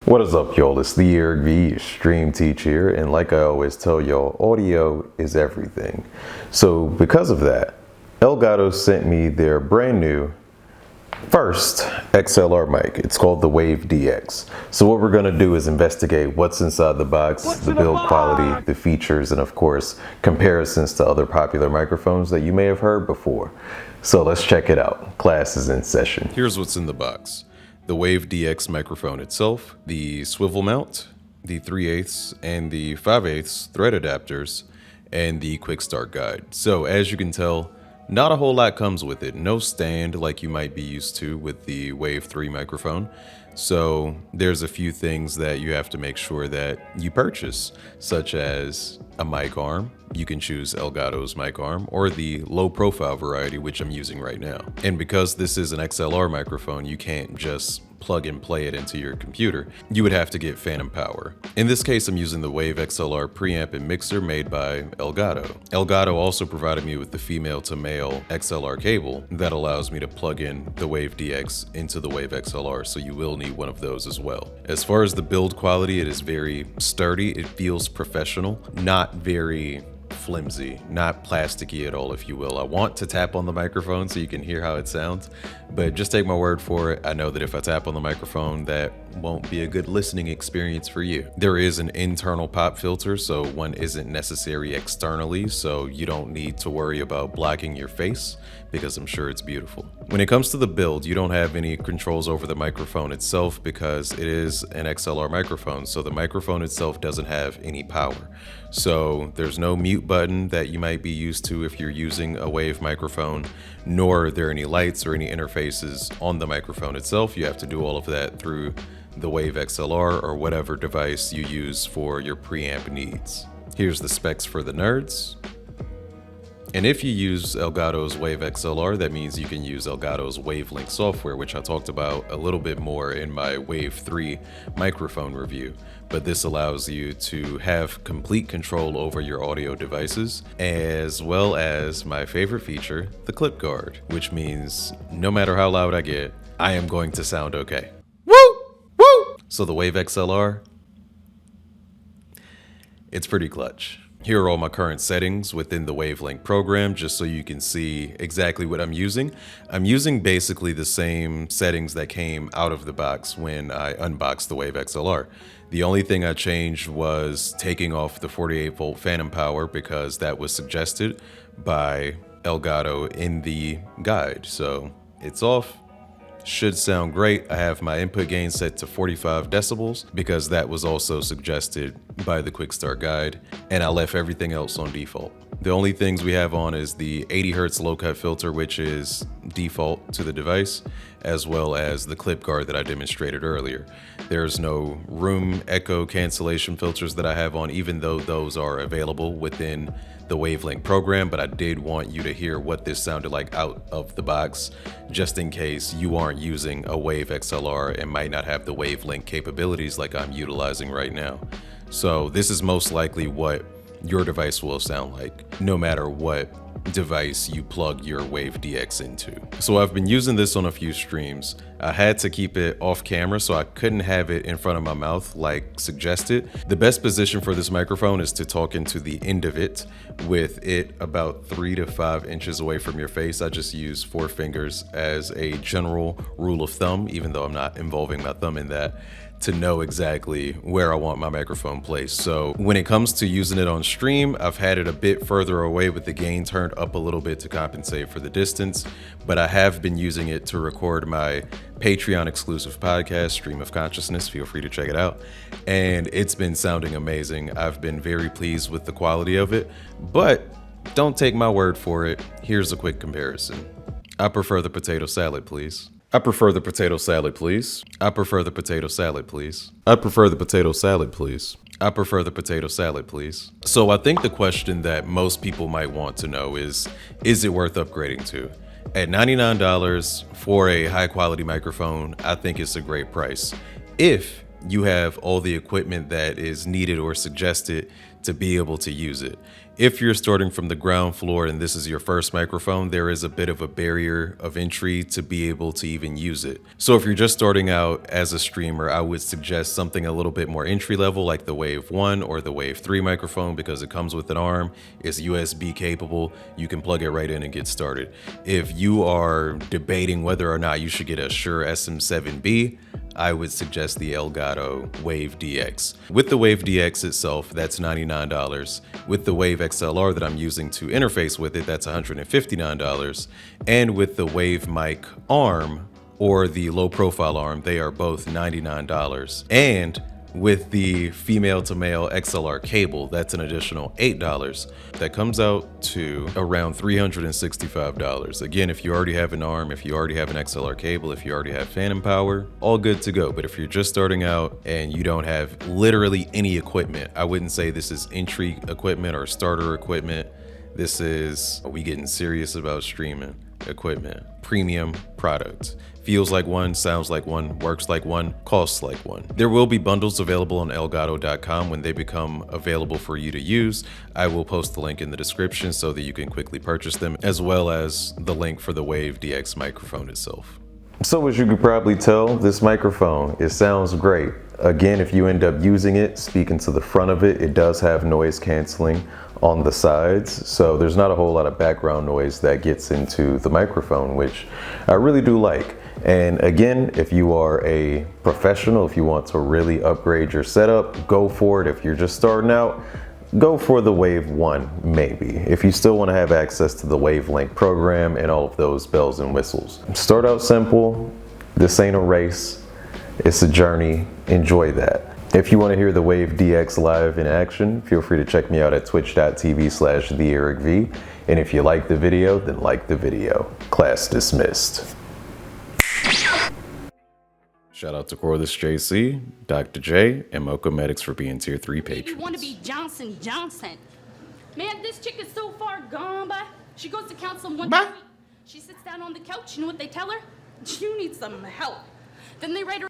What is up, y'all? It's the Eric V Stream Teach here, and like I always tell y'all, audio is everything. So because of that, Elgato sent me their brand new first XLR mic. It's called the Wave DX. So what we're gonna do is investigate what's inside the box, the build quality, the features, and of course, comparisons to other popular microphones that you may have heard before. So let's check it out. Class is in session. Here's what's in the box. The Wave DX microphone itself, the swivel mount, the 3/8 and the 5/8 thread adapters, and the quick start guide. So as you can tell, not a whole lot comes with it. No stand like you might be used to with the Wave 3 microphone. So there's a few things that you have to make sure that you purchase, such as a mic arm. You can choose Elgato's mic arm or the low profile variety, which I'm using right now. And because this is an XLR microphone, you can't just plug and play it into your computer. You would have to get phantom power. In this case, I'm using the Wave XLR preamp and mixer made by Elgato. Elgato also provided me with the female to male XLR cable that allows me to plug in the Wave DX into the Wave XLR, so you will need one of those as well. As far as the build quality, it is very sturdy. It feels professional, not very flimsy, not plasticky at all, if you will. I want to tap on the microphone so you can hear how it sounds, but just take my word for it. I know that if I tap on the microphone, that won't be a good listening experience for you. There is an internal pop filter, so one isn't necessary externally, so you don't need to worry about blocking your face, because I'm sure it's beautiful. When it comes to the build, you don't have any controls over the microphone itself because it is an XLR microphone, so the microphone itself doesn't have any power. So there's no mute button that you might be used to if you're using a Wave microphone, nor are there any lights or any interfaces on the microphone itself. You have to do all of that through the Wave XLR or whatever device you use for your preamp needs. Here's the specs for the nerds. And if you use Elgato's Wave XLR, that means you can use Elgato's Wavelink software, which I talked about a little bit more in my Wave 3 microphone review. But this allows you to have complete control over your audio devices, as well as my favorite feature, the clip guard, which means no matter how loud I get, I am going to sound okay. Woo! Woo! So the Wave XLR, it's pretty clutch. Here are all my current settings within the Wavelink program, just so you can see exactly what I'm using. I'm using basically the same settings that came out of the box when I unboxed the Wave XLR. The only thing I changed was taking off the 48-volt phantom power because that was suggested by Elgato in the guide. So it's off. Should sound great. I have my input gain set to 45 decibels because that was also suggested by the quick start guide, and I left everything else on default. The only things we have on is the 80 Hertz low cut filter, which is default to the device, as well as the clip guard that I demonstrated earlier. There's no room echo cancellation filters that I have on, even though those are available within the Wavelink program, but I did want you to hear what this sounded like out of the box, just in case you aren't using a Wave XLR and might not have the Wavelink capabilities like I'm utilizing right now. So this is most likely what your device will sound like, no matter what device you plug your Wave DX into. So I've been using this on a few streams. I had to keep it off camera so I couldn't have it in front of my mouth like suggested. The best position for this microphone is to talk into the end of it, with it about 3 to 5 inches away from your face. I just use 4 fingers as a general rule of thumb, even though I'm not involving my thumb in that, to know exactly where I want my microphone placed. So when it comes to using it on stream, I've had it a bit further away with the gain turned up a little bit to compensate for the distance, but I have been using it to record my Patreon exclusive podcast, Stream of Consciousness. Feel free to check it out. And it's been sounding amazing. I've been very pleased with the quality of it, but don't take my word for it. Here's a quick comparison. I prefer the potato salad, please. I prefer the potato salad, please. I prefer the potato salad, please. I prefer the potato salad, please. I prefer the potato salad, please. So I think the question that most people might want to know is it worth upgrading to? At $99 for a high quality microphone, I think it's a great price. If you have all the equipment that is needed or suggested to be able to use it. If you're starting from the ground floor and this is your first microphone, there is a bit of a barrier of entry to be able to even use it. So if you're just starting out as a streamer, I would suggest something a little bit more entry level like the Wave 1 or the Wave 3 microphone, because it comes with an arm, it's USB capable, you can plug it right in and get started. If you are debating whether or not you should get a Shure SM7B, I would suggest the Elgato Wave DX. With the Wave DX itself, that's $99. With the Wave XLR that I'm using to interface with it, that's $159. And with the Wave mic arm or the low profile arm, they are both $99. And with the female to male XLR cable, that's an additional $8. That comes out to around $365. Again, if you already have an arm, if you already have an XLR cable, if you already have phantom power, all good to go. But if you're just starting out and you don't have literally any equipment, I wouldn't say this is entry equipment or starter equipment. This is, are we getting serious about streaming equipment? Premium product. Feels like one, sounds like one, works like one, costs like one. There will be bundles available on elgato.com when they become available for you to use. I will post the link in the description so that you can quickly purchase them, as well as the link for the Wave DX microphone itself. So as you could probably tell, this microphone, it sounds great. Again, if you end up using it, speaking to the front of it, it does have noise canceling on the sides. So there's not a whole lot of background noise that gets into the microphone, which I really do like. And again, if you are a professional, if you want to really upgrade your setup, go for it. If you're just starting out, go for the Wave 1 maybe, if you still want to have access to the Wavelength program and all of those bells and whistles. Start out simple. This ain't a race, it's a journey. Enjoy that. If you want to hear the Wave DX live in action, feel free to check me out at twitch.tv/TheEricV. And if you like the video, then like the video. Class dismissed. Shout out to Corliss JC, Dr. J, and Mocha Medics for being tier 3 patrons. You want to be Johnson. Man, this chick is so far gone, but she goes to counseling one day. She sits down on the couch, you know what they tell her? You need some help. Then they write her